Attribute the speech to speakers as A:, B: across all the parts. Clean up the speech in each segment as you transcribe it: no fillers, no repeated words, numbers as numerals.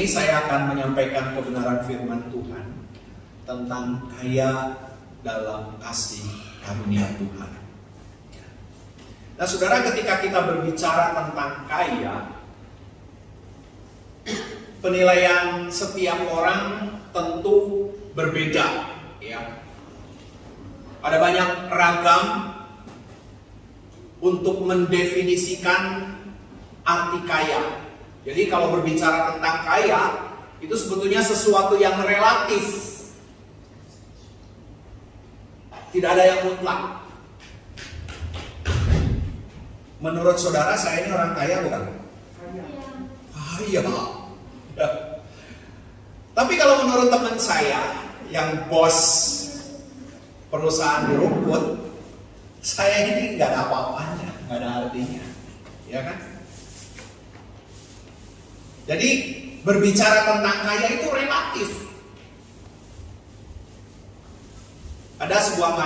A: ini saya akan menyampaikan kebenaran firman Tuhan tentang kaya dalam kasih karunia Tuhan. Nah, saudara, ketika kita berbicara tentang kaya, penilaian setiap orang tentu berbeda, ya. Ada banyak ragam untuk mendefinisikan arti kaya. Jadi kalau berbicara tentang kaya, itu sebetulnya sesuatu yang relatif. Tidak ada yang mutlak. Menurut saudara, saya ini orang kaya bukan? Kaya. Tapi kalau menurut teman saya yang bos perusahaan di rumput, saya ini nggak ada apa-apanya, nggak ada artinya, ya kan? Jadi berbicara tentang kaya itu relatif. Ada sebuah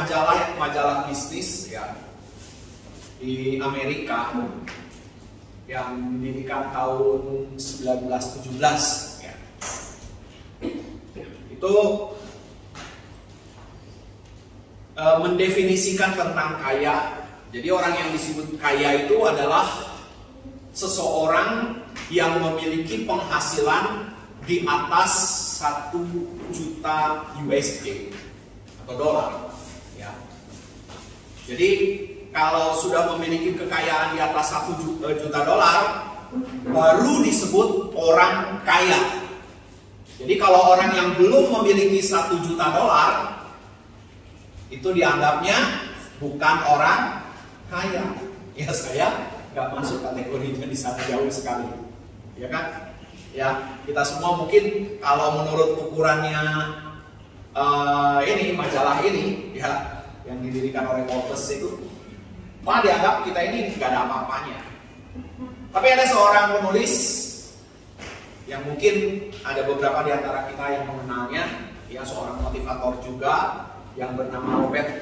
A: majalah bisnis, ya, di Amerika yang didirikan tahun 1917, ya. Itu mendefinisikan tentang kaya. Jadi orang yang disebut kaya itu adalah seseorang yang memiliki penghasilan di atas 1 juta USD atau dolar, ya. Jadi kalau sudah memiliki kekayaan di atas 1 juta dolar, baru disebut orang kaya. Jadi kalau orang yang belum memiliki 1 juta dolar, itu dianggapnya bukan orang kaya. Ya, saya nggak masuk kategorinya di sana, jauh sekali, ya kan? Ya, kita semua mungkin kalau menurut ukurannya ini majalah ini, ya, yang didirikan oleh Forbes itu, malah dianggap kita ini nggak ada apa-apanya. Tapi ada seorang penulis yang mungkin ada beberapa di antara kita yang mengenalnya, ya, seorang motivator juga yang bernama Robert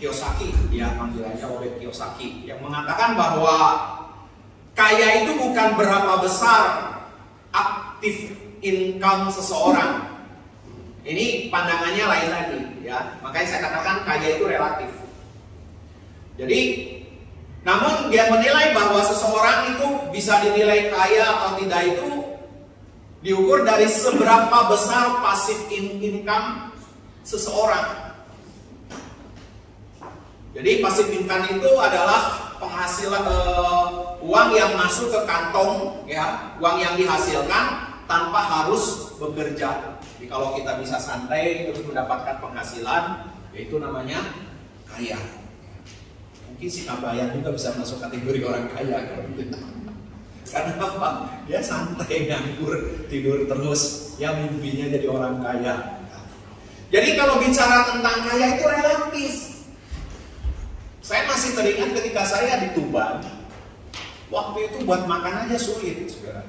A: Kiyosaki, ya, panggilannya Robert Kiyosaki, yang mengatakan bahwa kaya itu bukan berapa besar aktif income seseorang. Ini pandangannya lain lagi, ya. Makanya saya katakan kaya itu relatif. Jadi, namun dia menilai bahwa seseorang itu bisa dinilai kaya atau tidak itu diukur dari seberapa besar passive income seseorang. Jadi passive income itu adalah penghasilan uang yang masuk ke kantong, ya, uang yang dihasilkan tanpa harus bekerja. Jadi kalau kita bisa santai terus mendapatkan penghasilan, yaitu namanya kaya. Mungkin si Nabayan juga bisa masuk kategori orang kaya, karena apa? Dia santai, nganggur, tidur terus, ya, mimpinya jadi orang kaya. Jadi kalau bicara tentang kaya itu relatif. Saya masih teringat ketika saya di Tuban, waktu itu buat makan aja sulit, saudara.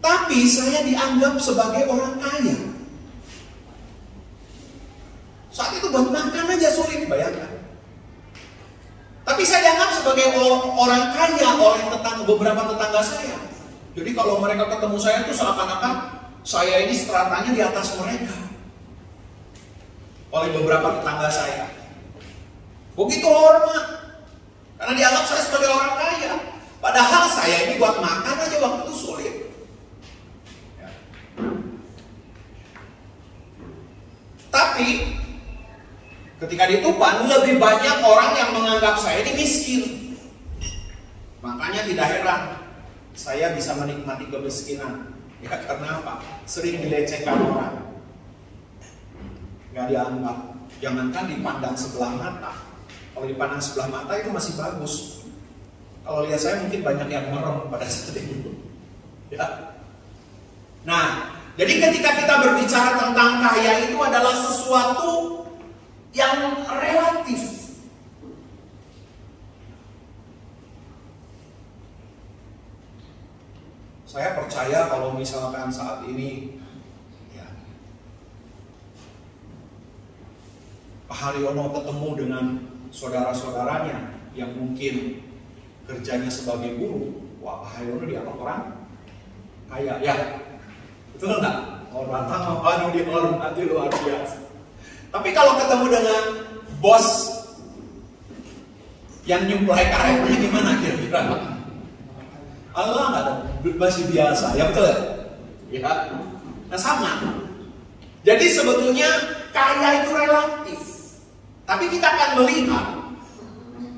A: Tapi saya dianggap sebagai orang kaya. Saat itu buat makan aja sulit, bayangkan. Tapi saya dianggap sebagai orang kaya oleh beberapa tetangga saya. Jadi kalau mereka ketemu saya itu seakan-akan saya ini stratanya di atas mereka oleh beberapa tetangga saya. Begitu hormat, karena dianggap saya sebagai orang kaya. Padahal saya ini buat makan aja waktu itu sulit. Ya. Tapi ketika di Tuban, lebih banyak orang yang menganggap saya ini miskin. Makanya tidak heran saya bisa menikmati kemiskinan. Ya, karena apa? Sering dilecehkan orang, nggak dianggap. Jangankan dipandang sebelah mata. Kalau dipandang sebelah mata itu masih bagus. Kalau lihat saya mungkin banyak yang merem pada saat itu. Ya. Nah, jadi ketika kita berbicara tentang kaya itu adalah sesuatu yang relatif. Saya percaya kalau misalkan saat ini, ya, Pak Haryono ketemu dengan saudara-saudaranya yang mungkin kerjanya sebagai guru, wah, Pak Haryono dianggap orang kaya, ya. Betul nggak? Orang pertama dihormati luar biasa. Tapi kalau ketemu dengan bos yang nyuplai karetnya gimana kira-kira? Allah nggak ada, masih biasa, ya betul ya? Nah sama. Jadi sebetulnya kaya itu relatif. Tapi kita akan melihat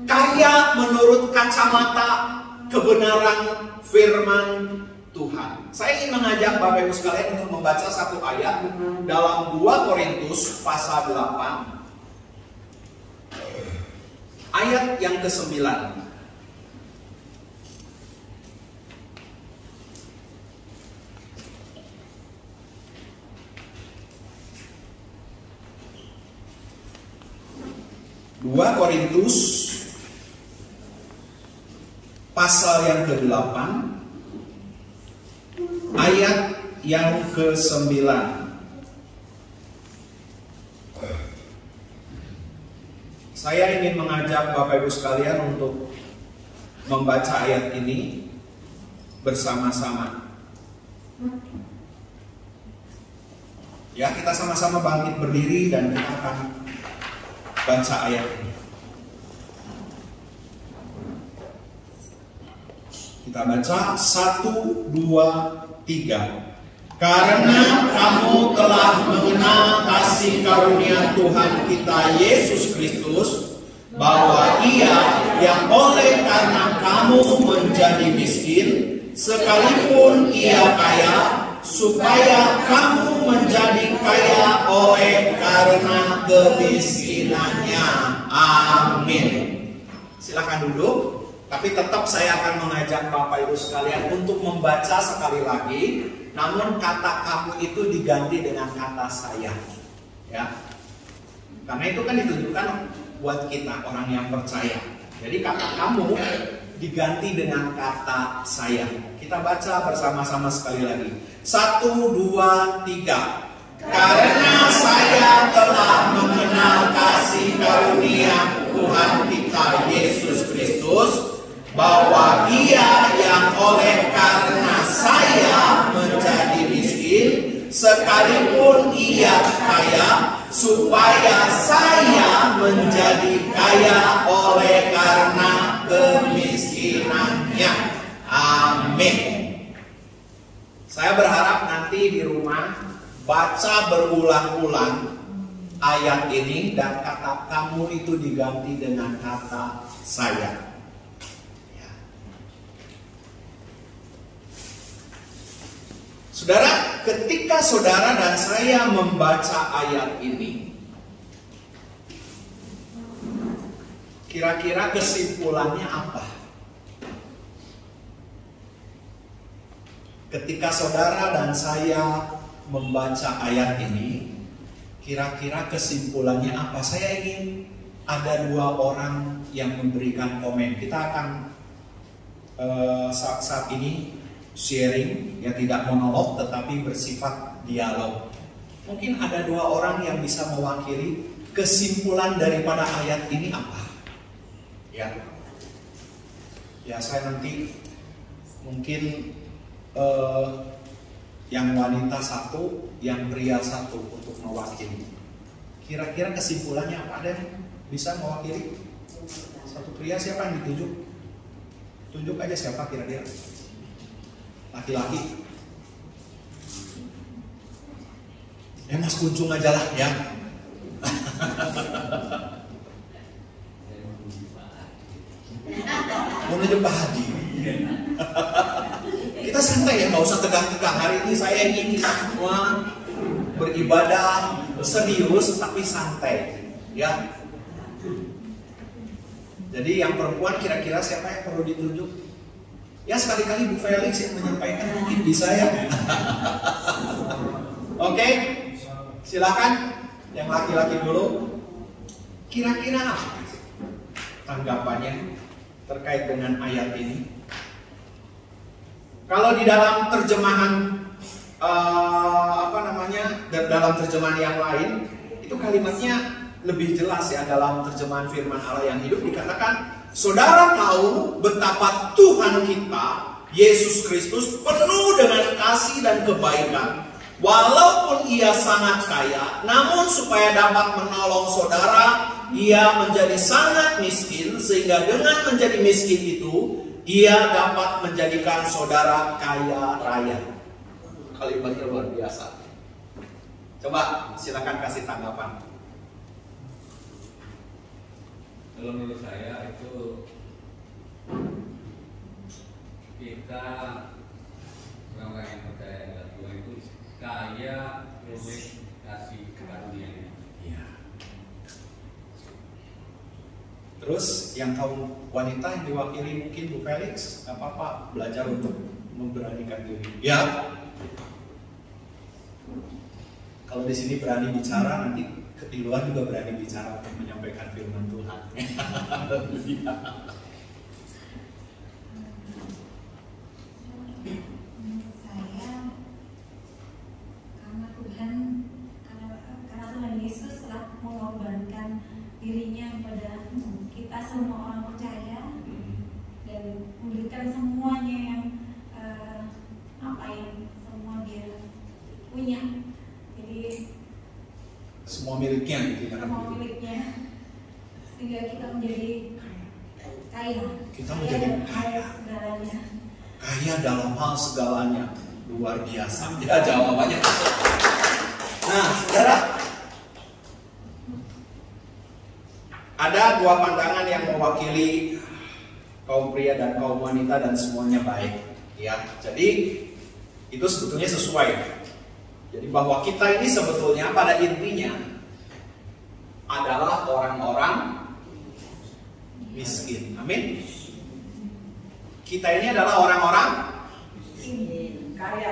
A: kaya menurut kacamata kebenaran firman Tuhan. Saya ingin mengajak Bapak Ibu sekalian untuk membaca satu ayat dalam 2 Korintus pasal 8 ayat yang ke-9. 2 Korintus pasal yang ke-8 ayat yang ke-9. Saya ingin mengajak Bapak Ibu sekalian untuk membaca ayat ini bersama-sama. Ya, kita sama-sama bangkit berdiri dan kita akan baca ayat ini. Kita baca 1, 2, 3. Karena kamu telah mengenal kasih karunia Tuhan kita Yesus Kristus, bahwa Ia yang oleh karena kamu menjadi miskin, sekalipun Ia kaya, supaya kamu menjadi kaya oleh karena kemiskinannya. Amin. Silakan duduk. Tapi tetap saya akan mengajak Bapak Ibu sekalian untuk membaca sekali lagi. Namun kata kamu itu diganti dengan kata saya. Ya. Karena itu kan ditujukan buat kita orang yang percaya. Jadi kata kamu diganti dengan kata saya. Kita baca bersama-sama sekali lagi. 1, 2, 3. Karena saya telah mengenal kasih karunia Tuhan kita Yesus Kristus, bahwa Ia yang oleh karena saya menjadi miskin, sekalipun Ia kaya, supaya saya menjadi kaya oleh karena kemiskinannya. Amin. Saya berharap nanti di rumah baca berulang-ulang ayat ini dan kata kamu itu diganti dengan kata saya. Saudara, ketika saudara dan saya membaca ayat ini, kira-kira kesimpulannya apa? Ketika saudara dan saya membaca ayat ini, kira-kira kesimpulannya apa? Saya ingin ada 2 orang yang memberikan komen. Kita akan saat ini sharing, ya, tidak monolog tetapi bersifat dialog. Mungkin ada 2 orang yang bisa mewakili kesimpulan daripada ayat ini apa? Ya saya nanti mungkin yang wanita 1, yang pria 1 untuk mewakili. Kira-kira kesimpulannya apa? Ada yang bisa mewakili? Satu pria, siapa yang ditunjuk? Tunjuk aja siapa kira-kira. Laki-laki. Mas Kuncung aja lah ya. Mau nunjuk Pak Haji. Kita santai ya, nggak usah tegang-tegang. Hari ini saya ingin kita semua beribadah serius tapi santai, ya. Jadi yang perempuan kira-kira siapa yang perlu ditunjuk? Ya sekali-kali Bu Felix yang menyampaikan, mungkin bisa ya. Oke, silakan yang laki-laki dulu. Kira-kira apa tanggapannya terkait dengan ayat ini? Kalau di dalam terjemahan dalam terjemahan yang lain itu kalimatnya lebih jelas ya. Dalam terjemahan firman Allah yang hidup dikatakan, saudara tahu betapa Tuhan kita Yesus Kristus penuh dengan kasih dan kebaikan. Walaupun ia sangat kaya, namun supaya dapat menolong saudara, ia menjadi sangat miskin, sehingga dengan menjadi miskin itu, ia dapat menjadikan saudara kaya raya. Kalimatnya luar biasa. Coba silakan kasih tanggapan.
B: Kalau menurut saya itu kita orang yang percaya kepada Tuhan itu kaya oleh kasih karunia.
A: Iya. Terus yang kaum wanita yang diwakili mungkin Bu Felix, nggak apa-apa, belajar untuk memberanikan diri. Ya. Kalau di sini berani bicara, nanti di luar juga berani bicara untuk menyampaikan firman Tuhan.
C: Saya karena Tuhan Yesus telah mengorbankan dirinya kepada kita semua orang percaya dan memberikan semuanya yang semua dia punya. Jadi
A: Semua miliknya gitu kan.
C: semua miliknya, sehingga kita menjadi kaya.
A: Kita menjadi kaya.
C: Segalanya.
A: Kaya dalam hal segalanya. Luar biasa. Ya jawabannya. Nah, saudara, ada dua pandangan yang mewakili kaum pria dan kaum wanita dan semuanya baik. Ya, jadi itu sebetulnya sesuai. Jadi bahwa kita ini sebetulnya pada intinya adalah orang-orang miskin. Amin. Kita ini adalah orang-orang
C: Kaya.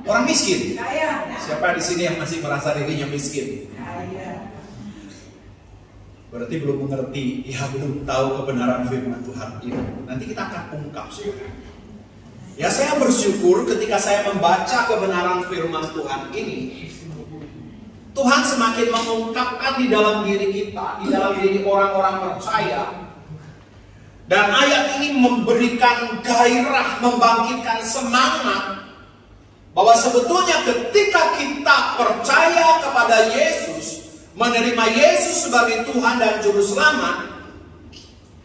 A: orang miskin.
C: Kaya.
A: Siapa di sini yang masih merasa dirinya miskin?
C: Kaya.
A: Berarti belum mengerti, ya belum tahu kebenaran firman Tuhan ini. Nanti kita akan ungkap, saudara. Ya, saya bersyukur ketika saya membaca kebenaran firman Tuhan ini, Tuhan semakin mengungkapkan di dalam diri kita, di dalam diri orang-orang percaya. Dan ayat ini memberikan gairah, membangkitkan semangat bahwa sebetulnya ketika kita percaya kepada Yesus, menerima Yesus sebagai Tuhan dan Juru Selamat,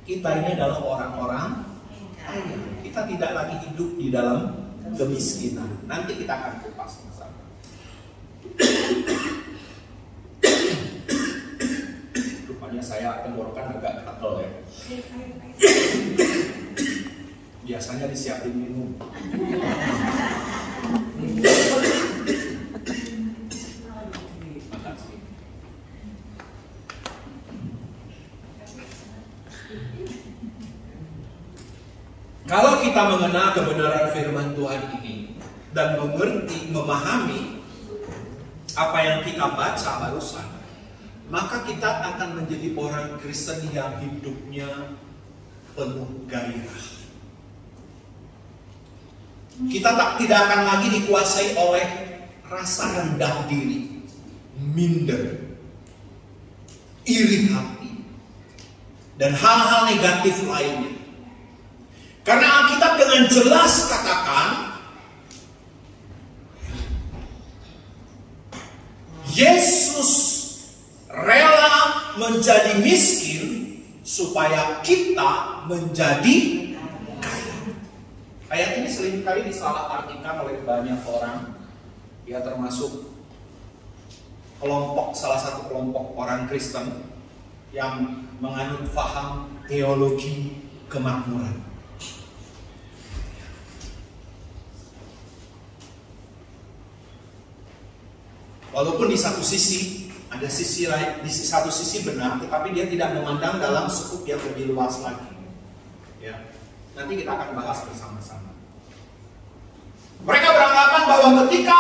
A: kita ini adalah orang-orang kaya. Kita tidak lagi hidup di dalam kemiskinan. Nanti kita akan kupas bersama. Rupanya saya tenggorokan agak gatel ya. Biasanya disiapin minum. Makasih. Kalau kita mengenal kebenaran firman Tuhan ini dan mengerti, memahami apa yang kita baca barusan, maka kita akan menjadi orang Kristen yang hidupnya penuh gairah. Kita tidak akan lagi dikuasai oleh rasa rendah diri, minder, iri hati, dan hal-hal negatif lainnya. Karena Alkitab dengan jelas katakan, Yesus rela menjadi miskin supaya kita menjadi kaya. Ayat ini seringkali disalahartikan oleh banyak orang, ya termasuk salah satu kelompok orang Kristen yang menganut paham teologi kemakmuran. Walaupun di satu sisi ada sisi lain, di satu sisi benar, tetapi dia tidak memandang dalam skup yang lebih luas lagi. Ya, nanti kita akan bahas bersama-sama. Mereka beranggapan bahwa ketika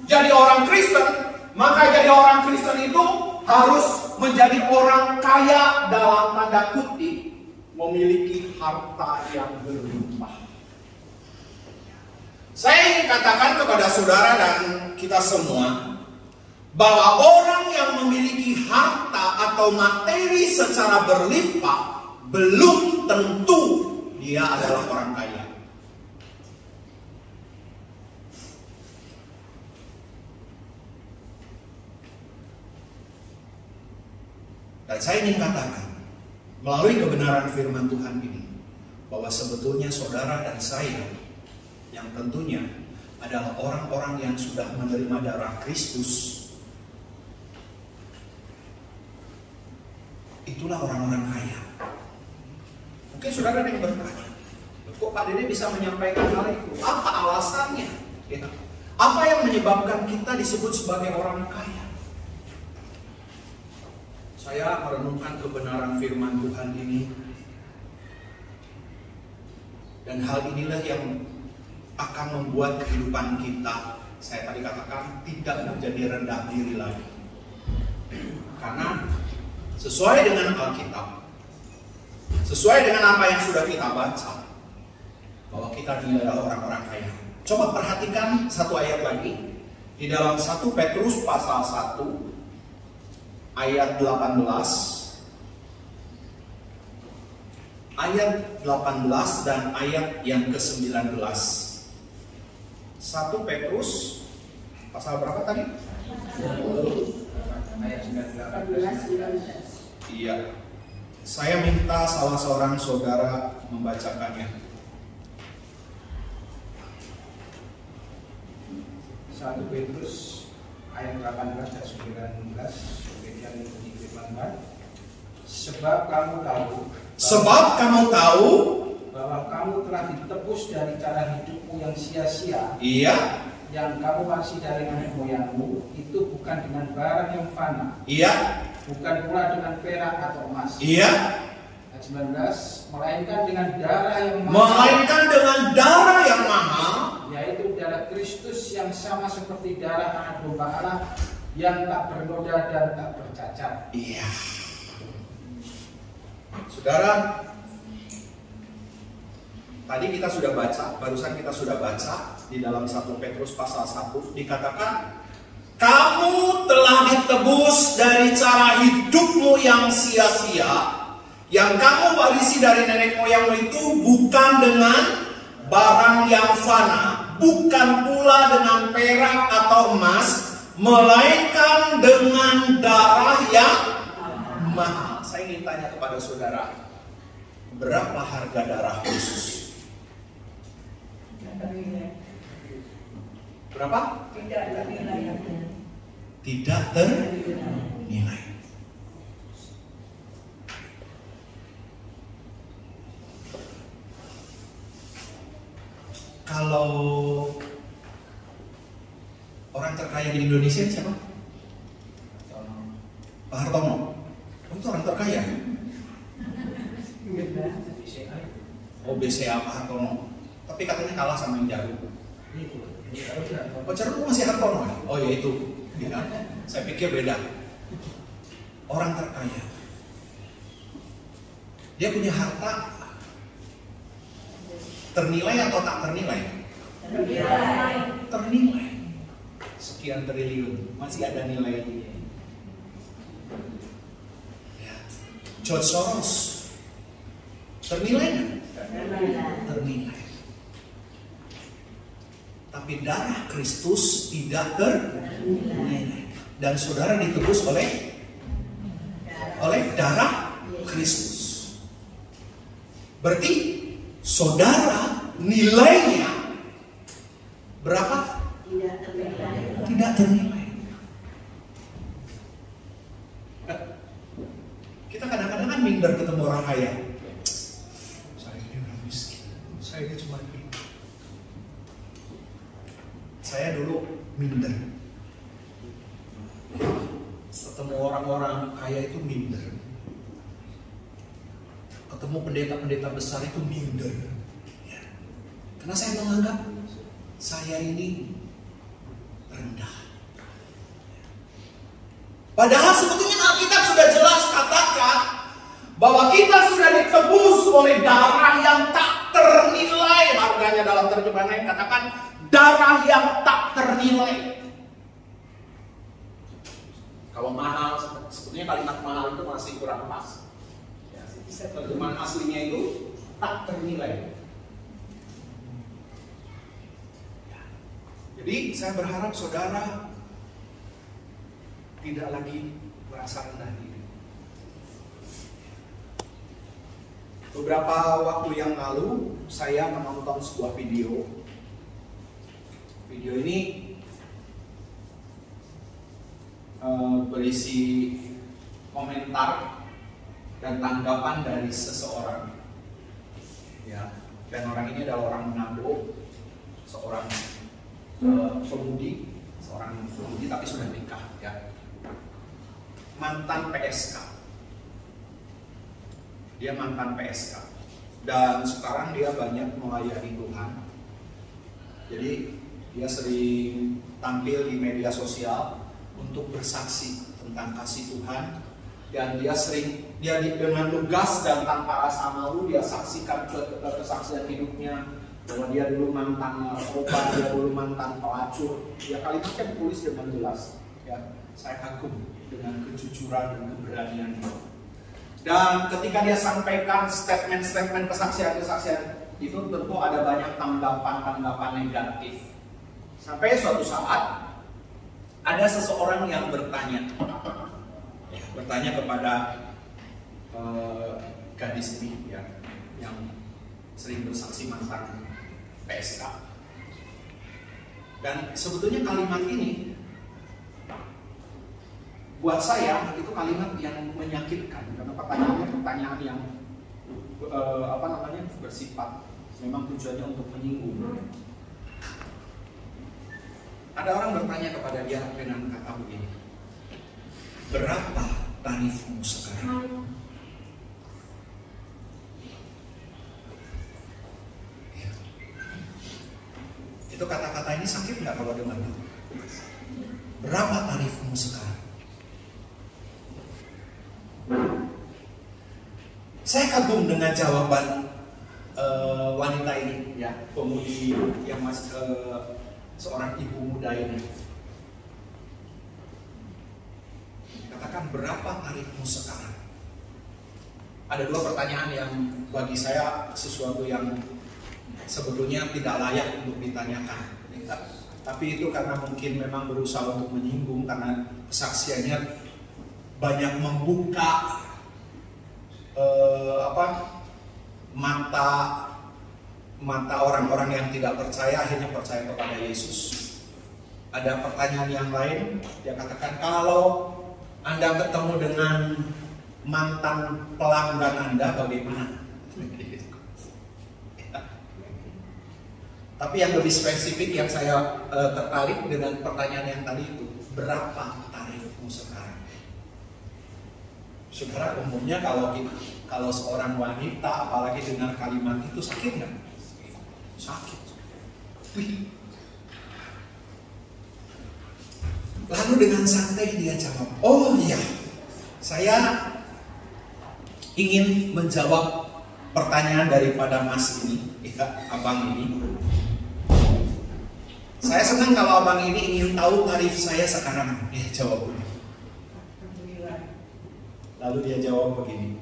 A: jadi orang Kristen, maka jadi orang Kristen itu harus menjadi orang kaya dalam tanda kutip, memiliki harta yang berlimpah. Saya ingin katakan kepada saudara dan kita semua, bahwa orang yang memiliki harta atau materi secara berlimpah belum tentu dia adalah orang kaya. Dan saya ingin katakan, melalui kebenaran firman Tuhan ini, bahwa sebetulnya saudara dan saya, yang tentunya adalah orang-orang yang sudah menerima darah Kristus, itulah orang-orang kaya. Mungkin saudara yang bertanya, kok Pak Dede bisa menyampaikan hal itu? Apa alasannya? Ya. Apa yang menyebabkan kita disebut sebagai orang kaya? Saya merenungkan kebenaran firman Tuhan ini, dan hal inilah yang akan membuat kehidupan kita, saya tadi katakan, tidak menjadi rendah diri lagi. Karena sesuai dengan Alkitab, sesuai dengan apa yang sudah kita baca, bahwa kita adalah orang-orang kaya. Coba perhatikan satu ayat lagi di dalam 1 Petrus pasal 1 ayat 18. Ayat 18 dan ayat yang ke-19. 1 Petrus pasal berapa tadi?
D: Ayat 19.
A: Iya. Saya minta salah seorang saudara membacakannya.
D: 1 Petrus ayat 18 dan 19. Demikian bunyi firman Tuhan. Sebab kamu tahu bahwa kamu telah ditebus dari cara hidupmu yang sia-sia.
A: Iya.
D: Yang kamu masih dari nenek moyangmu, itu bukan dengan barang yang fana.
A: Iya.
D: Bukan pula dengan perak atau emas.
A: Iya.
D: Ayat 19, melainkan dengan darah yang mahal.
A: Melainkan dengan darah yang mahal,
D: yaitu darah Kristus yang sama seperti darah anak domba Allah yang tak bernoda dan tak bercacat.
A: iya. Saudara, tadi kita sudah baca, barusan kita sudah baca di dalam 1 Petrus pasal 1 dikatakan, kamu telah ditebus dari cara hidupmu yang sia-sia, yang kamu warisi dari nenek moyangmu itu bukan dengan barang yang fana, bukan pula dengan perak atau emas, melainkan dengan darah yang mahal. Saya ingin tanya kepada saudara, berapa harga darah Yesus? Berapa? Tidak ternilai. Kalau orang terkaya di Indonesia siapa? Pak Hartono. Oh, itu orang terkaya. Oh, BCA Pak Hartono. Tapi katanya kalah sama yang Jarwo. Oh, Jarwo masih Hartono ya? Oh ya itu. Ya, saya pikir beda. Orang terkaya, dia punya harta ternilai atau tak ternilai? Ternilai. Sekian triliun, masih ada nilainya. Ya. George Soros, ternilai nggak? Ternilai. Tapi darah Kristus tidak ternilai. Dan saudara ditebus oleh darah Kristus. Berarti saudara nilainya berapa? Tidak ternilai. Kita kadang-kadang kan minder ketemu orang kaya. Saya ini orang miskin. Saya ini cuma ini. Saya dulu minder. Ketemu orang-orang kaya itu minder. Ketemu pendeta-pendeta besar itu minder. Ya. Karena saya menganggap saya ini rendah. Padahal sebetulnya Alkitab sudah jelas katakan bahwa kita sudah ditebus oleh darah yang tak ternilai. Harganya dalam terjemahan lain katakan darah yang tak ternilai. Kalau mahal, sebetulnya kalimat mahal itu masih kurang pas. Ya, terjemahan aslinya itu tak ternilai. Jadi saya berharap saudara tidak lagi merasa rendah diri. Beberapa waktu yang lalu saya menonton sebuah video. Video ini berisi komentar dan tanggapan dari seseorang. Ya, dan orang ini adalah orang Manado, seorang pemudi tapi sudah nikah, ya. Mantan PSK. Dia mantan PSK. Dan sekarang dia banyak melayani Tuhan. Jadi dia sering tampil di media sosial untuk bersaksi tentang kasih Tuhan, dan dia dengan lugas dan tanpa rasa malu dia saksikan kesaksian hidupnya bahwa dia dulu mantan narkoba, dia dulu mantan pelacur. Dia kalimatnya ditulis dengan jelas, ya. Saya kagum dengan kejujuran dan keberaniannya. Dan ketika dia sampaikan statement-statement kesaksian-kesaksian itu, tentu ada banyak tanggapan-tanggapan negatif. Sampai suatu saat ada seseorang yang bertanya kepada gadis ini, ya, yang sering bersaksi mantan PSK. Dan sebetulnya kalimat ini buat saya itu kalimat yang menyakitkan, karena pertanyaannya pertanyaan yang bersifat memang tujuannya untuk menyinggung. Ada orang bertanya kepada dia dengan kata begini, berapa tarifmu sekarang? Ya. Itu kata-kata ini sakit nggak kalau dengar? Berapa tarifmu sekarang? Saya kagum dengan jawaban wanita ini, ya, pemudi yang seorang ibu muda ini. Katakan, berapa tarifmu sekarang? Ada dua pertanyaan yang bagi saya sesuatu yang sebetulnya tidak layak untuk ditanyakan. Tapi itu karena mungkin memang berusaha untuk menyinggung, karena kesaksiannya banyak membuka mata orang-orang yang tidak percaya, akhirnya percaya kepada Yesus. Ada pertanyaan yang lain, dia katakan, kalau Anda ketemu dengan mantan pelanggan Anda, bagaimana? Tapi yang lebih spesifik yang saya tertarik dengan pertanyaan yang tadi itu, berapa tarifmu sekarang? Saudara, umumnya kalau seorang wanita apalagi dengar kalimat itu, sakit nggak? Sakit. Wih. Lalu dengan santai dia jawab, oh iya, saya ingin menjawab pertanyaan daripada Mas ini, ya, abang ini. Saya senang kalau abang ini ingin tahu tarif saya sekarang. Dia jawab begini. Lalu dia jawab begini,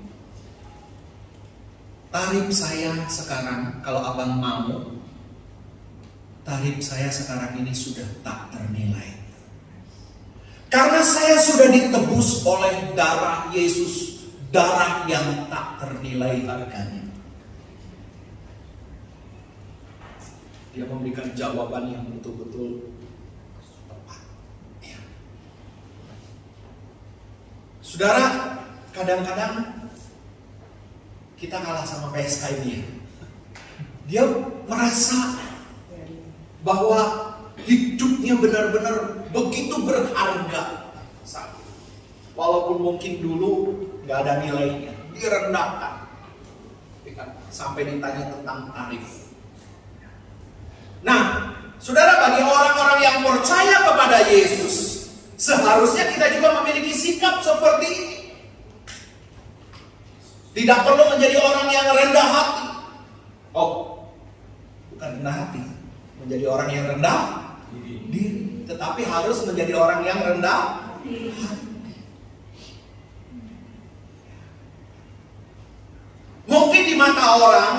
A: tarif saya sekarang, kalau abang mau, tarif saya sekarang ini sudah tak ternilai. Karena saya sudah ditebus oleh darah Yesus, darah yang tak ternilai harganya. Dia memberikan jawaban yang betul-betul tepat. Ya. Saudara, kadang-kadang kita kalah sama PSK ini. Dia merasa bahwa hidupnya benar-benar begitu berharga. Walaupun mungkin dulu gak ada nilainya, direndahkan. Sampai ditanya tentang tarif. Nah, saudara, bagi orang-orang yang percaya kepada Yesus, seharusnya kita juga memiliki sikap seperti ini. Tidak perlu menjadi orang yang rendah hati. Oh, bukan rendah hati, menjadi orang yang rendah diri. Tetapi harus menjadi orang yang rendah hati. Mungkin di mata orang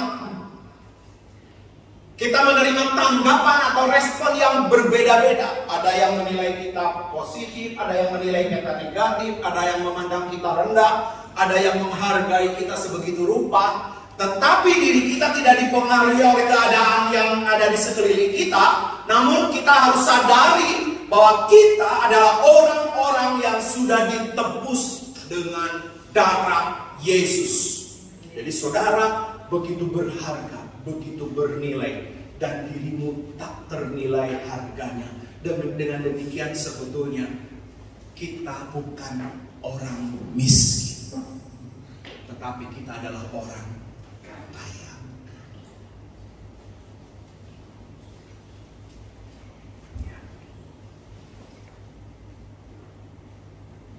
A: kita menerima tanggapan atau respon yang berbeda-beda. Ada yang menilai kita positif, ada yang menilai kita negatif, ada yang memandang kita rendah, ada yang menghargai kita sebegitu rupa, tetapi diri kita tidak dipengaruhi oleh keadaan yang ada di sekeliling kita, namun kita harus sadari bahwa kita adalah orang-orang yang sudah ditebus dengan darah Yesus. Jadi saudara begitu berharga, begitu bernilai, dan dirimu tak ternilai harganya. Dan dengan demikian sebetulnya kita bukan orang miskin, tetapi kita adalah orang kaya.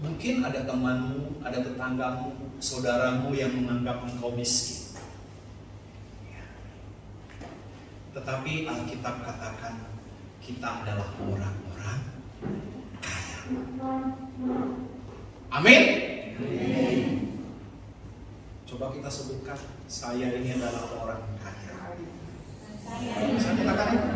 A: Mungkin ada temanmu, ada tetanggamu, saudaramu yang menganggap engkau miskin. Tetapi Alkitab katakan kita adalah orang-orang kaya. Amin. Coba kita sebutkan, saya ini adalah orang kaya. Bisa katakan itu?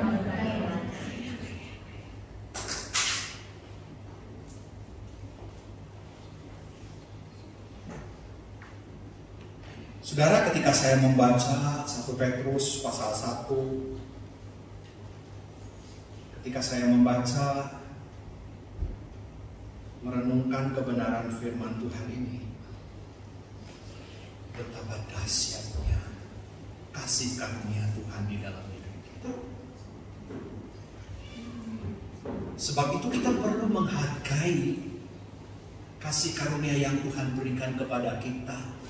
A: Saudara, ketika saya membaca 1 Petrus pasal 1, ketika saya membaca, merenungkan kebenaran firman Tuhan ini, betapa dahsyatnya kasih karunia Tuhan di dalam hidup kita. Sebab itu kita perlu menghargai kasih karunia yang Tuhan berikan kepada kita.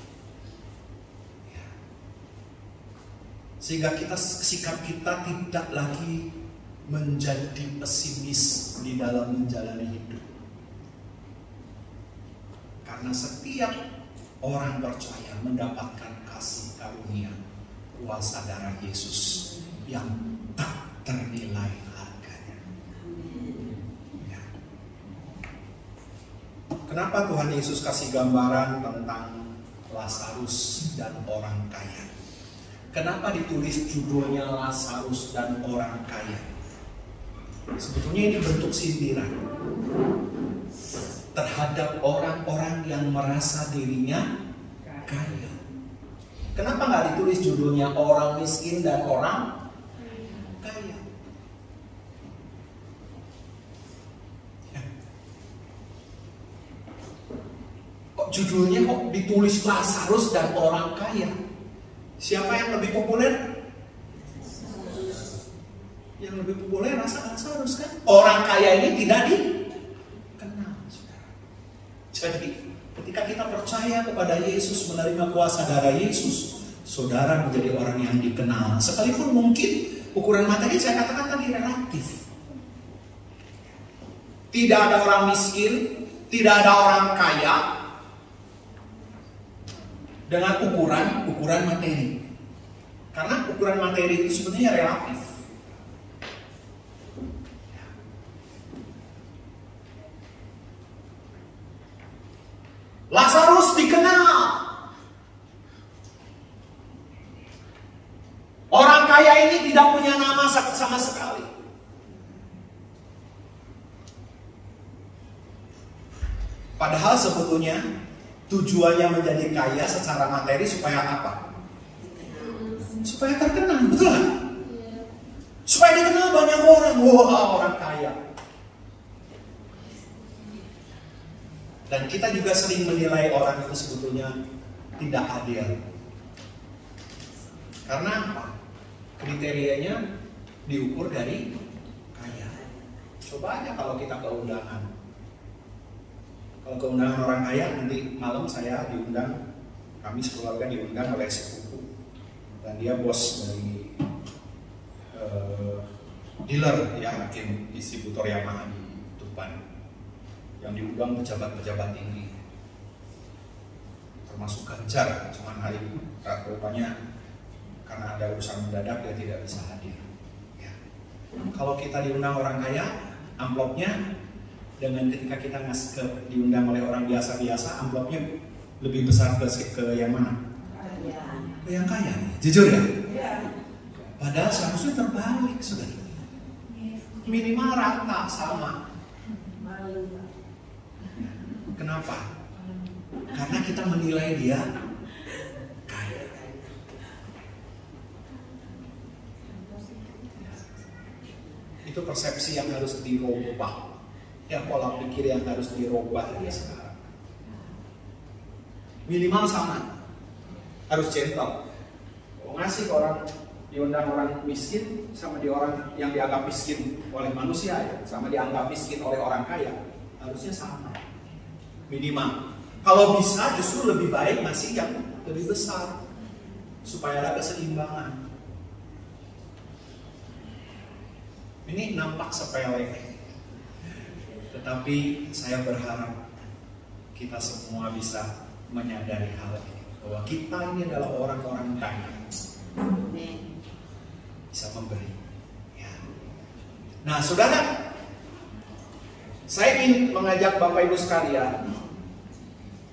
A: Sehingga sikap kita tidak lagi menjadi pesimis di dalam menjalani hidup. Karena setiap orang percaya mendapatkan kasih karunia kuasa darah Yesus yang tak ternilai harganya. Ya. Kenapa Tuhan Yesus kasih gambaran tentang Lazarus dan orang kaya? Kenapa ditulis judulnya Lazarus dan orang kaya? Sebetulnya ini bentuk sindiran terhadap orang-orang yang merasa dirinya kaya. Kenapa nggak ditulis judulnya orang miskin dan orang kaya? Kok judulnya kok ditulis Lazarus dan orang kaya? Siapa yang lebih populer? Yang lebih populer Lazarus kan? Orang kaya ini tidak dikenal. Jadi ketika kita percaya kepada Yesus, menerima kuasa darah Yesus, saudara menjadi orang yang dikenal. Sekalipun mungkin ukuran materi saya katakan tadi relatif. Tidak ada orang miskin, tidak ada orang kaya dengan ukuran materi. Karena ukuran materi itu sebenarnya relatif. Lazarus dikenal. Orang kaya ini tidak punya nama sama sekali. Padahal sebetulnya tujuannya menjadi kaya secara materi supaya apa? Supaya terkenal, betul kan? Supaya dikenal banyak orang. Wah, orang kaya. Dan kita juga sering menilai orang itu sebetulnya tidak adil. Karena apa? Kriterianya diukur dari kaya. Coba aja kalau kita ke undangan. Kalau ke undangan orang kaya, nanti malam saya diundang, kami sekeluarga diundang oleh sepupu. Dan dia bos dari dealer ya, mungkin distributor Yamaha di Tuban. Yang diundang pejabat-pejabat tinggi, termasuk Ganjar. Cuman hari rupanya karena ada urusan mendadak dia tidak bisa hadir. Ya. Kalau kita diundang orang kaya, amplopnya dengan ketika kita diundang oleh orang biasa-biasa, amplopnya lebih besar ke yang mana? Ke yang kaya. Jujur ya? Padahal seharusnya terbalik, saudara. Minimal rata sama. Kenapa? Karena kita menilai dia kaya. Itu persepsi yang harus dirubah. Ya, pola pikir yang harus dirubah ya sekarang. Minimal sama. Harus gentle. Ngasih ke orang, diundang orang miskin sama di orang yang dianggap miskin oleh manusia ya, sama dianggap miskin oleh orang kaya, harusnya sama. Minimal. Kalau bisa justru lebih baik ngasih yang lebih besar supaya ada keseimbangan. Ini nampak sepele, tetapi saya berharap kita semua bisa menyadari hal ini, bahwa kita ini adalah orang-orang kaya, bisa memberi. Ya. Nah, saudara, saya ingin mengajak Bapak Ibu sekalian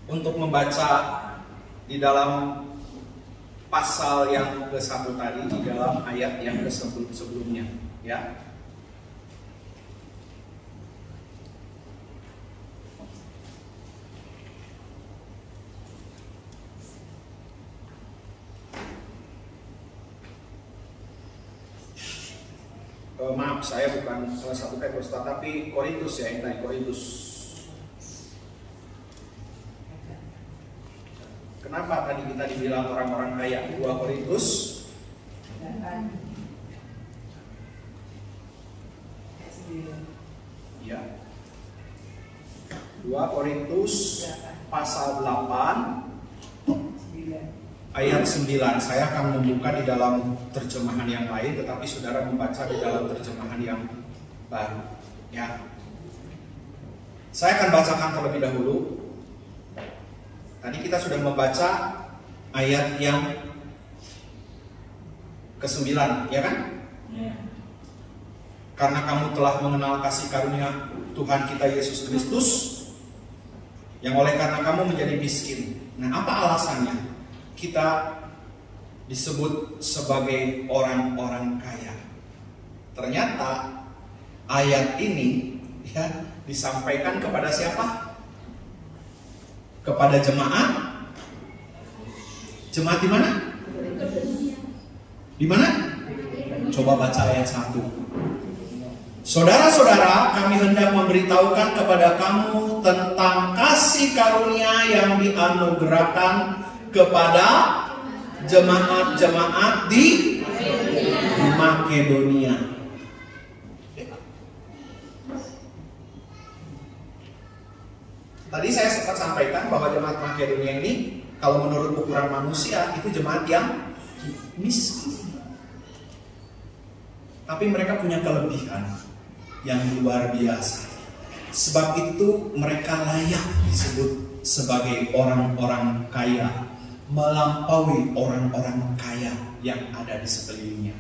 A: untuk membaca di dalam pasal yang ke-1 tadi, di dalam ayat yang sebelumnya, ya. Maaf, saya bukan salah satu Petrus, tapi Korintus ya, ini Korintus. Kenapa tadi kita dibilang orang-orang kaya? 2 Korintus. Ya. 2 Korintus pasal 8 ayat 9. Saya akan membuka di dalam terjemahan yang lain, tetapi saudara membaca di dalam terjemahan yang baru. Ya. Saya akan bacakan terlebih dahulu. Tadi kita sudah membaca ayat yang ke-9, ya kan? Ya. Karena kamu telah mengenal kasih karunia Tuhan kita Yesus Kristus, yang oleh karena kamu menjadi miskin. Nah, apa alasannya kita disebut sebagai orang-orang kaya? Ternyata ayat ini ya disampaikan kepada siapa? Kepada jemaat. Jemaat di mana? Di mana? Coba baca ayat 1. Saudara-saudara, kami hendak memberitahukan kepada kamu tentang kasih karunia yang dianugerahkan kepada jemaat-jemaat di Makedonia. Tadi saya sempat sampaikan bahwa jemaat Makedonia ini, kalau menurut ukuran manusia, itu jemaat yang miskin. Tapi mereka punya kelebihan yang luar biasa. Sebab itu mereka layak disebut sebagai orang-orang kaya, melampaui orang-orang kaya yang ada di sekelilingnya.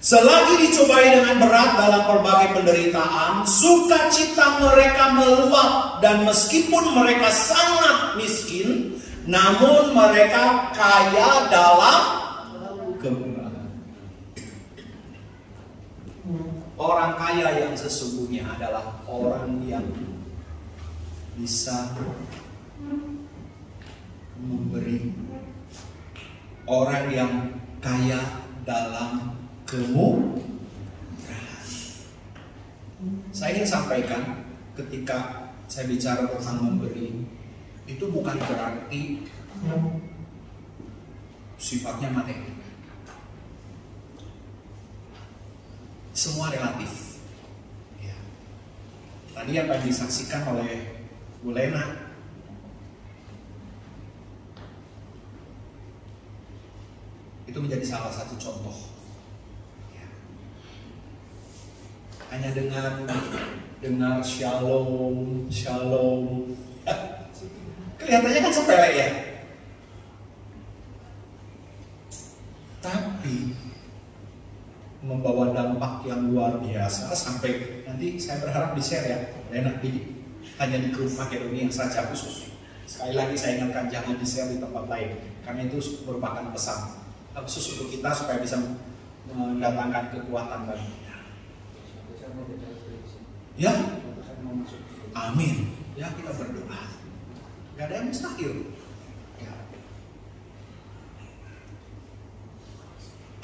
A: Selagi dicobai dengan berat dalam berbagai penderitaan, sukacita mereka meluap, dan meskipun mereka sangat miskin, namun mereka kaya dalam kemurahan. Orang kaya yang sesungguhnya adalah orang yang bisa memberi, orang yang kaya dalam kemurahan. Saya ingin sampaikan, ketika saya bicara tentang memberi, itu bukan berarti sifatnya materi. Semua relatif. Ya. Tadi apa yang disaksikan oleh Bu Lena, itu menjadi salah satu contoh. Ya. Hanya dengar shalom, shalom, kelihatannya kan sepele ya. Tapi membawa dampak yang luar biasa, sampai nanti saya berharap di-share ya, enak hanya di grup Makedonia saja khusus. Sekali lagi saya ingatkan, jangan di-share di tempat lain, karena itu merupakan pesan khusus untuk kita supaya bisa mendatangkan kekuatan bagi kita. Ya, amin. Ya, kita berdoa. Gak ada yang mustahil.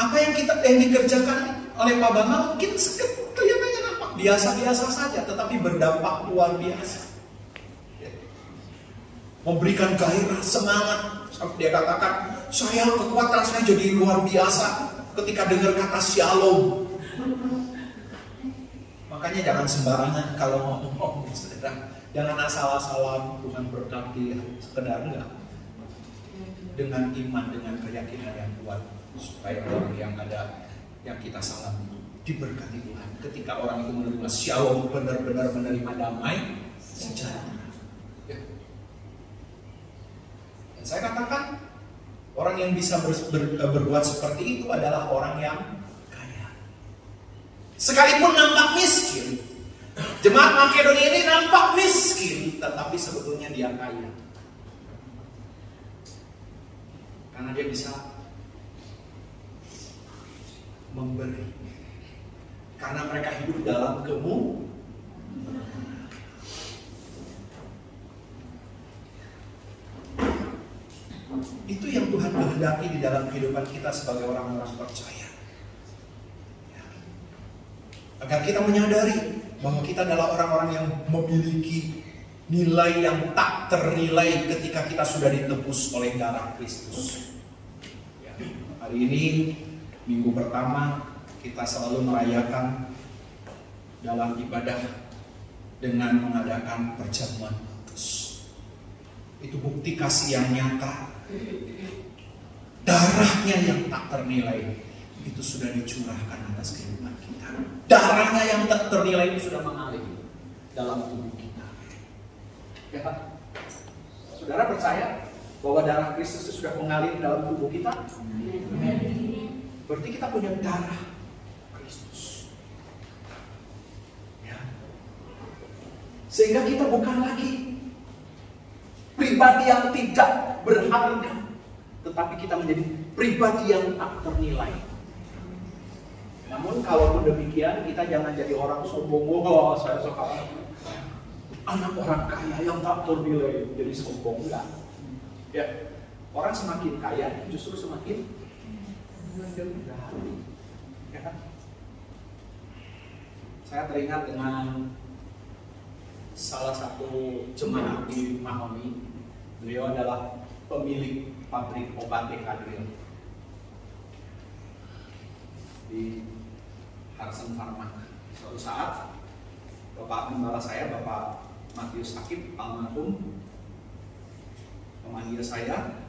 A: Apa yang dikerjakan oleh Pak Bambang mungkin kelihatannya biasa-biasa saja, tetapi berdampak luar biasa. Memberikan gairah, semangat. Sampai dia katakan, kekuatan saya jadi luar biasa ketika dengar kata shalom. Makanya jangan sembarangan kalau ngomong, saudara. Jangan asal-asalan Tuhan berkati, sekedar enggak. Dengan iman, dengan keyakinan yang kuat, supaya orang yang ada, yang kita salam diberkati Tuhan. Ketika orang itu menerima shalom, benar-benar menerima damai sejahtera. Ya. Dan saya katakan, orang yang bisa berbuat seperti itu adalah orang yang kaya. Sekalipun nampak miskin, jemaat Makedonia ini nampak miskin, tetapi sebetulnya dia kaya. Karena dia bisa memberi. Karena mereka hidup dalam itu yang Tuhan kehendaki di dalam kehidupan kita sebagai orang-orang percaya. Agar kita menyadari bahwa kita adalah orang-orang yang memiliki nilai yang tak ternilai ketika kita sudah ditebus oleh darah Kristus. Ya, hari ini, minggu pertama, kita selalu merayakan dalam ibadah dengan mengadakan perjamuan kudus. Itu bukti kasih yang nyata. Darahnya yang tak ternilai itu sudah dicurahkan atas kehidupan kita. Darahnya yang tak ternilai itu sudah mengalir dalam tubuh kita. Ya, saudara percaya bahwa darah Kristus itu sudah mengalir dalam tubuh kita? Berarti kita punya darah Kristus. Ya. Sehingga kita bukan lagi pribadi yang tidak berharga, tetapi kita menjadi pribadi yang tak ternilai. Namun kalaupun demikian, kita jangan jadi orang sombong. Oh, saya suka anak orang kaya yang tak ternilai, jadi sombong. Enggak. Ya, orang semakin kaya justru semakin rendah hati. Ya kan? Saya teringat dengan salah satu jemaat di Mahoni. Beliau adalah pemilik pabrik obat Dekadril di Harsen Pharma. Suatu saat Bapak Gembala saya, Bapak Matius Akib almarhum, memanggil saya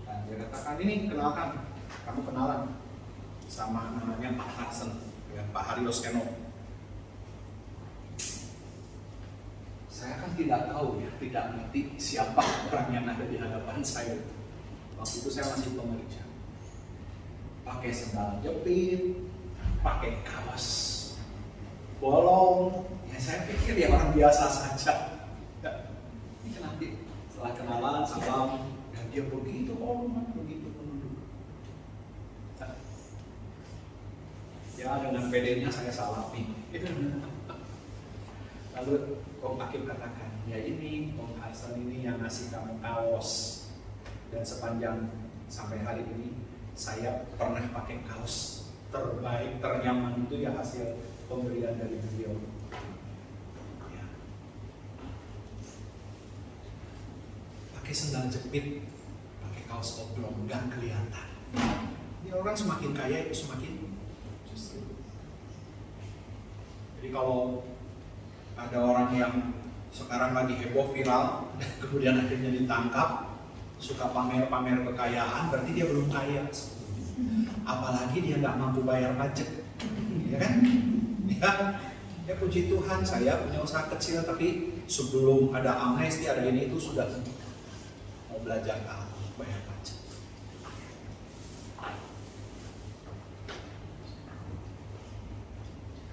A: dan dia katakan, ini kenalkan, kamu kenalan sama namanya Pak Harsen, ya, Pak Haryos Keno. Saya kan tidak tahu ya, tidak ngerti siapa orang yang ada di hadapan saya. Waktu itu saya masih pemeriksa. Pakai sendal jepit, pakai kaos bolong. Ya saya pikir ya orang biasa saja. Ya, ini nanti setelah kenalan, salam, dan dia begitu hormat, begitu menunduk. Ya dengan PD-nya saya salami. Lalu Om Akib katakan, ya ini Om Harsen ini yang ngasih kamu kaos. Dan sepanjang sampai hari ini saya pernah pakai kaos terbaik, ternyaman itu ya hasil pemberian dari beliau. Ya. Pakai sendal jepit, pakai kaos oblong, nggak kelihatan. Ini orang semakin kaya itu semakin justru. Jadi kalau ada orang yang sekarang lagi heboh viral, kemudian akhirnya ditangkap, suka pamer-pamer kekayaan, berarti dia belum kaya. Apalagi dia nggak mampu bayar pajak, ya kan? Ya puji Tuhan, saya punya usaha kecil, tapi sebelum ada amnesti, ada ini itu sudah mau belajar bayar pajak.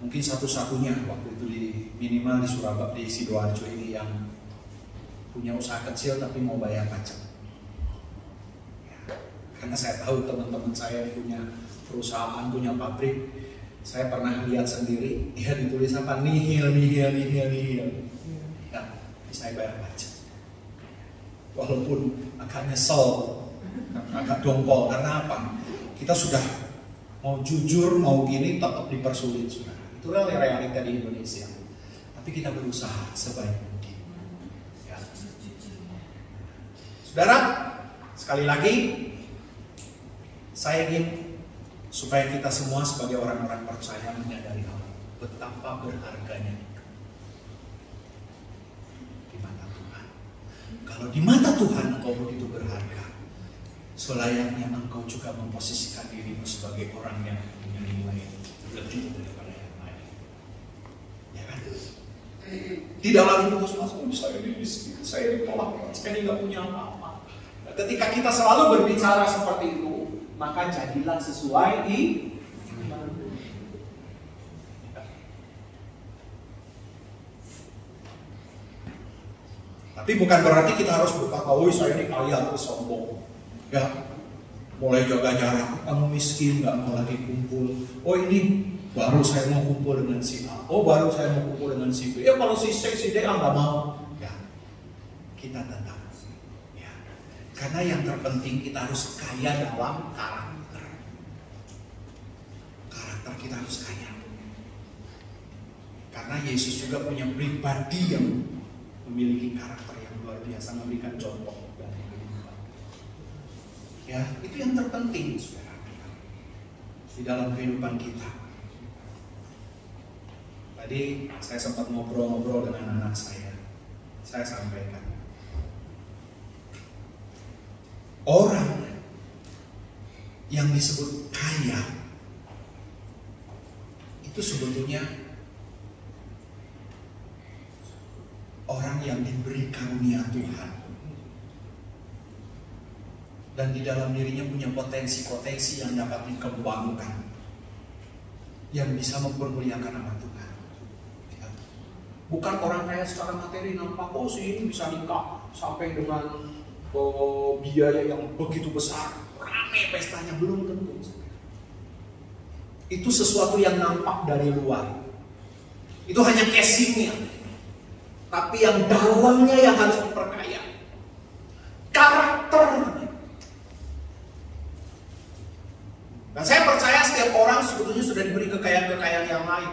A: Mungkin satu-satunya waktu itu minimal di Surabaya, di Sidoarjo ini yang punya usaha kecil tapi mau bayar pajak. Karena saya tahu teman-teman saya punya perusahaan, punya pabrik. Saya pernah lihat sendiri, ya ditulis apa? Nihil. Ya, saya bayar pajak. Walaupun agak nyesel, agak dongkol. Karena apa? Kita sudah mau jujur, mau gini, tetap dipersulit. Sudah. Itulah realita di Indonesia. Tapi kita berusaha sebaik mungkin. Ya. Saudara, sekali lagi saya ingin supaya kita semua sebagai orang-orang percaya menyadari hal betapa berharganya di mata Tuhan. Kalau di mata Tuhan engkau begitu berharga, selayaknya engkau juga memposisikan dirimu sebagai orang yang punya nilai lebih daripada yang lain. Ya kan? Tidak lagi putus asa, saya ini miskin, saya ditolak, saya ini nggak punya apa-apa. Nah, ketika kita selalu berbicara seperti itu, maka jadilah sesuai di tapi bukan berarti kita harus berkata, oh saya ini kaya terus sombong. Ya, mulai jaga jarak, kamu miskin, nggak mau lagi kumpul. Oh ini baru saya mau kumpul dengan si A. Oh baru saya mau kumpul dengan si B. Ya kalau si C, si D nggak mau. Ya, kita tetap. Ya, karena yang terpenting kita harus kaya dalam karakter. Karakter kita harus kaya. Karena Yesus juga punya pribadi yang memiliki karakter yang luar biasa, memberikan contoh dari kehidupan. Ya, itu yang terpenting, saudara, di dalam kehidupan kita. Tadi saya sempat ngobrol-ngobrol dengan anak saya sampaikan, orang yang disebut kaya itu sebetulnya orang yang diberi karunia Tuhan dan di dalam dirinya punya potensi-potensi yang dapat dikembangkan, yang bisa mempermuliakan nama Tuhan. Ya. Bukan orang kaya secara materi nampak, oh si ini bisa nikah sampai dengan biaya yang begitu besar, rame pestanya, belum tentu. Itu sesuatu yang nampak dari luar. Itu hanya casingnya. Tapi yang dalamnya yang harus diperkaya. Karakternya. Dan saya percaya setiap orang sebetulnya sudah diberi kekayaan-kekayaan yang lain.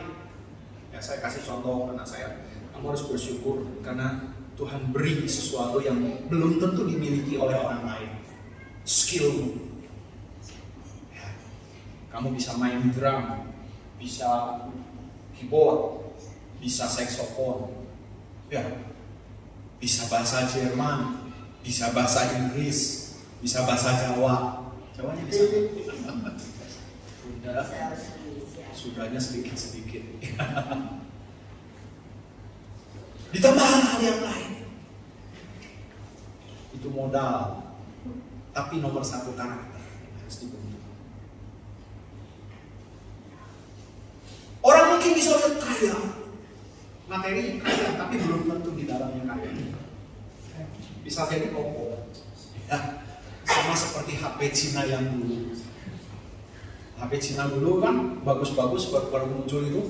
A: Ya, saya kasih contoh anak saya. Kamu harus bersyukur karena Tuhan beri sesuatu yang belum tentu dimiliki oleh orang lain. Skillmu. Ya. Kamu bisa main drum, bisa keyboard, bisa saxophone. Ya, bisa bahasa Jerman, bisa bahasa Inggris, bisa bahasa Jawa. Jawanya bisa. Sudahnya sedikit-sedikit. Ditambah hal yang lain. Itu modal. Tapi nomor satu karakter harus dibentuk. Orang mungkin bisa lihat kaya, materi kaya, tapi belum tentu di dalamnya kaya. Bisa jadi koko. Ya, sama seperti HP Cina yang dulu. HP Cina dulu kan bagus-bagus baru muncul itu.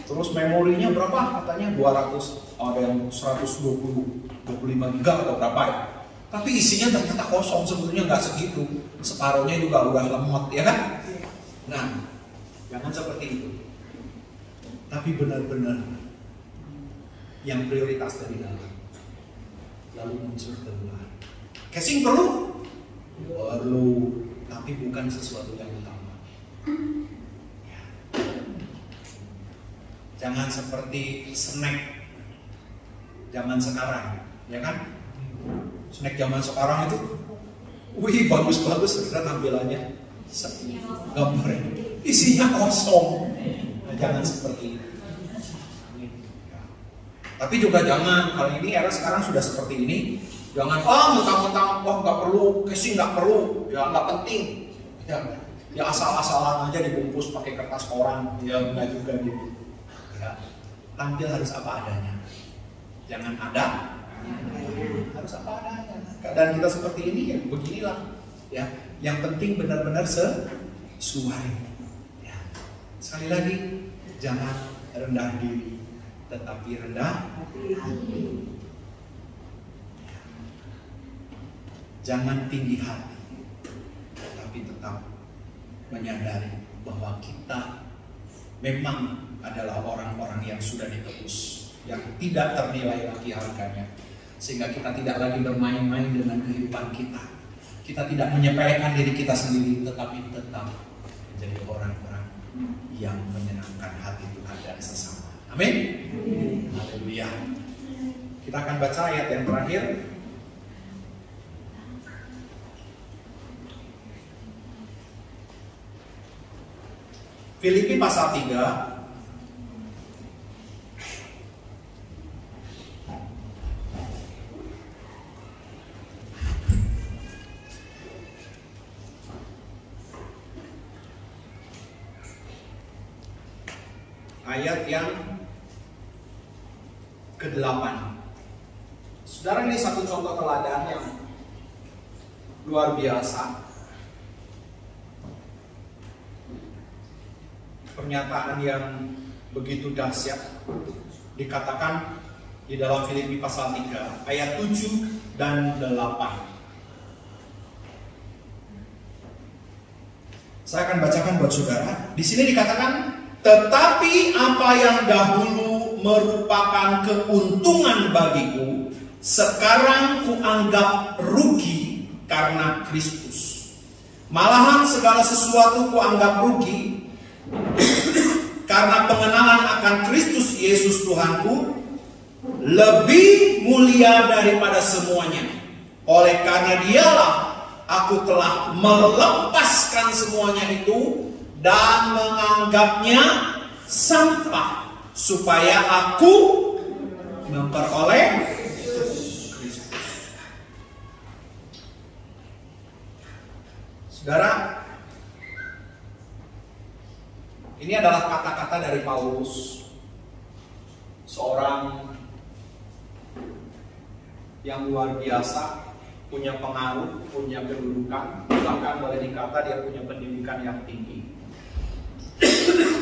A: Terus memorinya berapa? Katanya 200, ada yang 120, 25 giga atau berapa ya. Tapi isinya ternyata kosong, sebetulnya nggak segitu. Separuhnya juga udah lemot, ya kan? Nah, jangan seperti itu. Tapi benar-benar yang prioritas dari dalam, lalu muncul keluar. Casing perlu? Perlu, tapi bukan sesuatu yang utama. Ya. Jangan seperti snack zaman sekarang, ya kan? Snack zaman sekarang itu, wih bagus-bagus, sudah tampilannya, gambarnya, isinya kosong. Nah, jangan seperti itu. Tapi juga jangan, kalau ini era sekarang sudah seperti ini, jangan mentang-mentang nggak perlu, casing nggak perlu, ya nggak penting, ya asal-asalan aja dibungkus pakai kertas koran, ya nggak juga gitu. Ya, tampil harus apa adanya, jangan ada, harus apa adanya. Keadaan kita seperti ini ya beginilah, ya. Yang penting benar-benar sesuai. Ya. Sekali lagi, jangan rendah diri, tetapi rendah hati. Jangan tinggi hati, tetapi tetap menyadari bahwa kita memang adalah orang-orang yang sudah ditebus, yang tidak ternilai lagi harganya. Sehingga kita tidak lagi bermain-main dengan kehidupan kita. Kita tidak menyepelekan diri kita sendiri, tetapi tetap menjadi orang-orang yang menyenangkan hati Tuhan dan sesama. Amin. Haleluya. Kita akan baca ayat yang terakhir. Filipi pasal 3 ayat yang ke-8. Saudara, ini satu contoh teladan yang luar biasa. Pernyataan yang begitu dahsyat dikatakan di dalam Filipi pasal 3 ayat 7 dan 8. Saya akan bacakan buat saudara. Di sini dikatakan, tetapi apa yang dahulu merupakan keuntungan bagiku, sekarang kuanggap rugi karena Kristus. Malahan segala sesuatu kuanggap rugi karena pengenalan akan Kristus Yesus Tuhanku lebih mulia daripada semuanya. Oleh karena dialah aku telah melepaskan semuanya itu dan menganggapnya sampah supaya aku memperoleh Kristus. Saudara, ini adalah kata-kata dari Paulus, seorang yang luar biasa, punya pengaruh, punya kedudukan, bahkan boleh dikata dia punya pendidikan yang tinggi.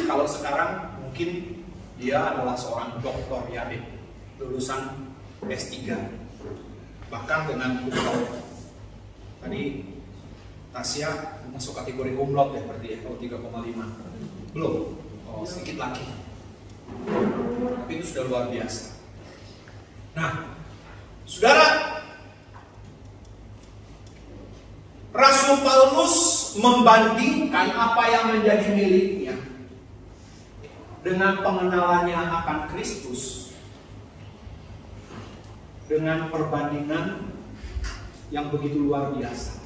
A: Kalau sekarang mungkin dia adalah seorang doktor ya, lulusan S3, bahkan dengan cum laude. Tadi Tasya masuk kategori cum laude ya, berarti ya, kalau 3,5 belum, oh sedikit lagi, tapi itu sudah luar biasa. Nah, saudara, Rasul Paulus membandingkan apa yang menjadi miliknya dengan pengenalannya akan Kristus dengan perbandingan yang begitu luar biasa.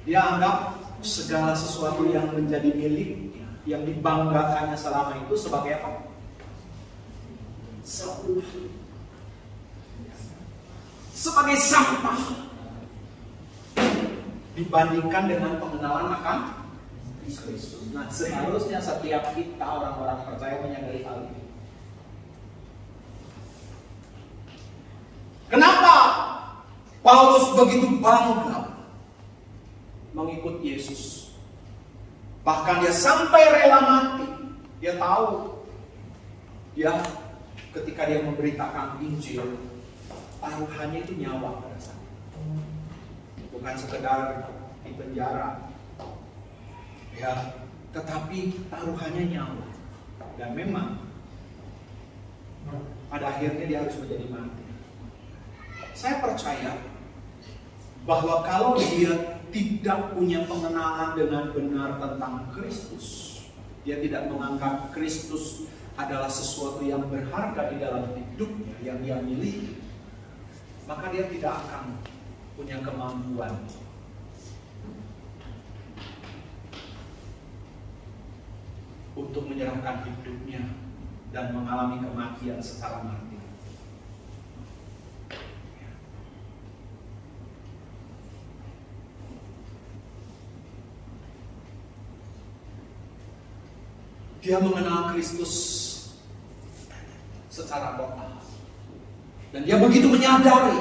A: Dia anggap segala sesuatu yang menjadi miliknya, yang dibanggakannya selama itu sebagai apa? Sebagai sampah dibandingkan dengan pengenalan akan Kristus. Nah, seharusnya setiap kita orang-orang percaya menyadari hal ini. Kenapa Paulus begitu bangga mengikut Yesus? Bahkan dia sampai rela mati. Dia tahu, dia ketika dia memberitakan Injil, taruhannya itu nyawa pada saat itu. Bukan sekedar di penjara, ya, tetapi taruhannya nyawa. Dan memang pada akhirnya dia harus menjadi mati. Saya percaya bahwa kalau dia tidak punya pengenalan dengan benar tentang Kristus, dia tidak menganggap Kristus adalah sesuatu yang berharga di dalam hidupnya, yang dia miliki, maka dia tidak akan punya kemampuan untuk menyerahkan hidupnya dan mengalami kematian secara mati. Dia mengenal Kristus secara total. Dan dia begitu menyadari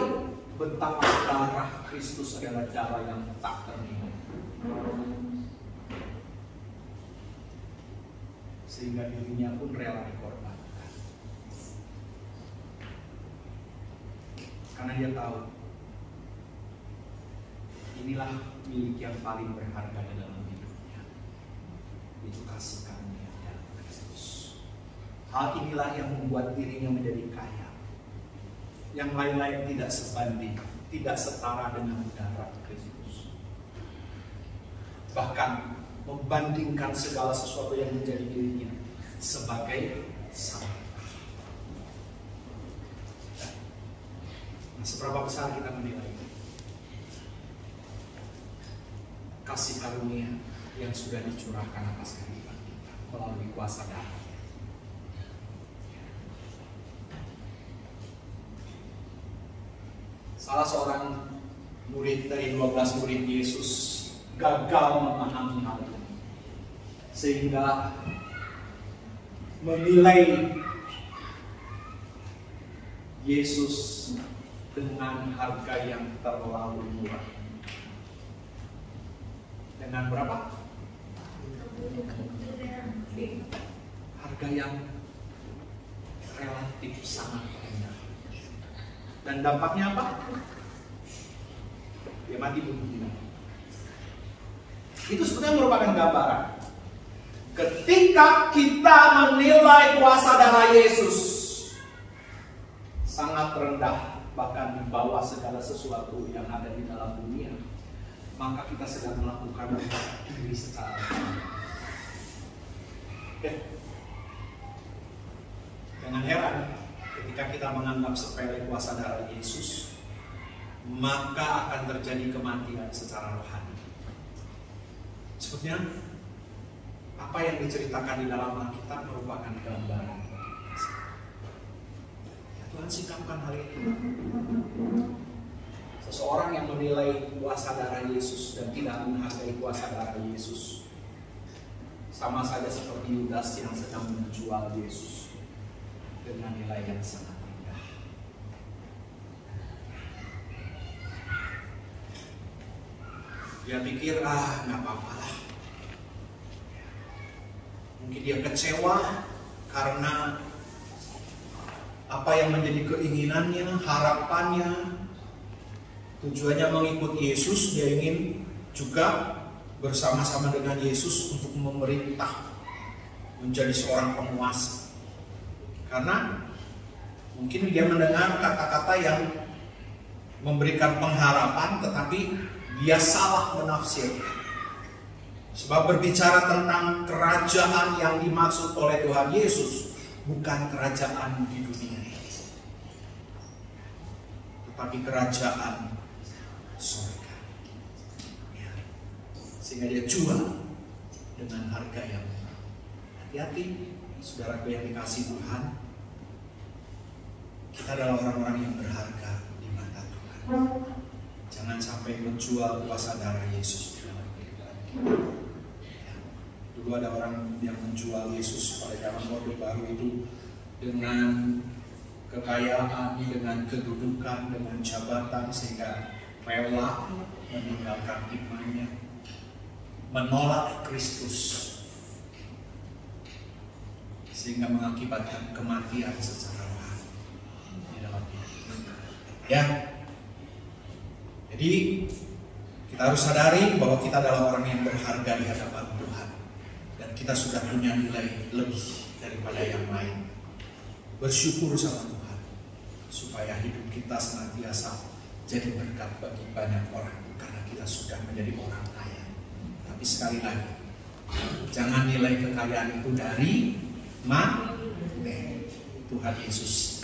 A: betapa darah Kristus adalah darah yang tak ternilai. Sehingga dirinya pun rela dikorbankan. Karena dia tahu inilah milik yang paling berharga di dalam hidup. kasih karunia dalam Kristus. Hal inilah yang membuat dirinya menjadi kaya. Yang lain-lain tidak sebanding, tidak setara dengan darah Kristus. Bahkan membandingkan segala sesuatu yang menjadi dirinya sebagai sampah. Nah, seberapa besar kita menilai kasih karunia yang sudah dicurahkan atas kehidupan kita melalui kuasa darah. Salah seorang murid dari 12 murid Yesus gagal memahami hal ini, sehingga menilai Yesus dengan harga yang terlalu murah. Dengan berapa? Harga yang relatif sangat rendah. Dan dampaknya apa? Dia mati bunuh diri. Itu sebenarnya merupakan gambaran. Ketika kita menilai kuasa darah Yesus sangat rendah, bahkan di bawah segala sesuatu yang ada di dalam dunia, maka kita sedang melakukan diri secara jangan heran ketika kita menganggap sepele kuasa darah Yesus, maka akan terjadi kematian secara rohani. Sebetulnya apa yang diceritakan di dalam Alkitab merupakan gambaran. Ya, Tuhan sikapkan hal itu. Seseorang yang menilai kuasa darah Yesus dan tidak menghargai kuasa darah Yesus, sama saja seperti Yudas yang sedang menjual Yesus dengan nilai yang sangat rendah. Dia pikir, nggak apa-apa lah. Mungkin dia kecewa karena apa yang menjadi keinginannya, harapannya, tujuannya mengikut Yesus. Dia ingin juga bersama-sama dengan Yesus untuk memerintah, menjadi seorang penguasa. Karena mungkin dia mendengar kata-kata yang memberikan pengharapan, tetapi dia salah menafsir. Sebab berbicara tentang kerajaan yang dimaksud oleh Tuhan Yesus bukan kerajaan di dunia ini, tetapi kerajaan surga. Sehingga dia jual dengan harga yang murah. Hati-hati, saudaraku yang dikasihi Tuhan. Kita adalah orang-orang yang berharga di mata Tuhan. Jangan sampai menjual kuasa darah Yesus di dalam kehidupan kita. Dulu ada orang yang menjual Yesus pada zaman Orde Baru itu dengan kekayaan, dengan kedudukan, dengan jabatan, sehingga rela meninggalkan imannya, menolak Kristus, sehingga mengakibatkan kematian secara rohani di dalam hidup. Ya, jadi kita harus sadari bahwa kita adalah orang yang berharga di hadapan Tuhan, dan kita sudah punya nilai lebih daripada yang lain. Bersyukur sama Tuhan supaya hidup kita senantiasa jadi berkat bagi banyak orang, karena kita sudah menjadi orang kaya. Tapi sekali lagi, jangan nilai kekayaan itu dari materi. Tuhan Yesus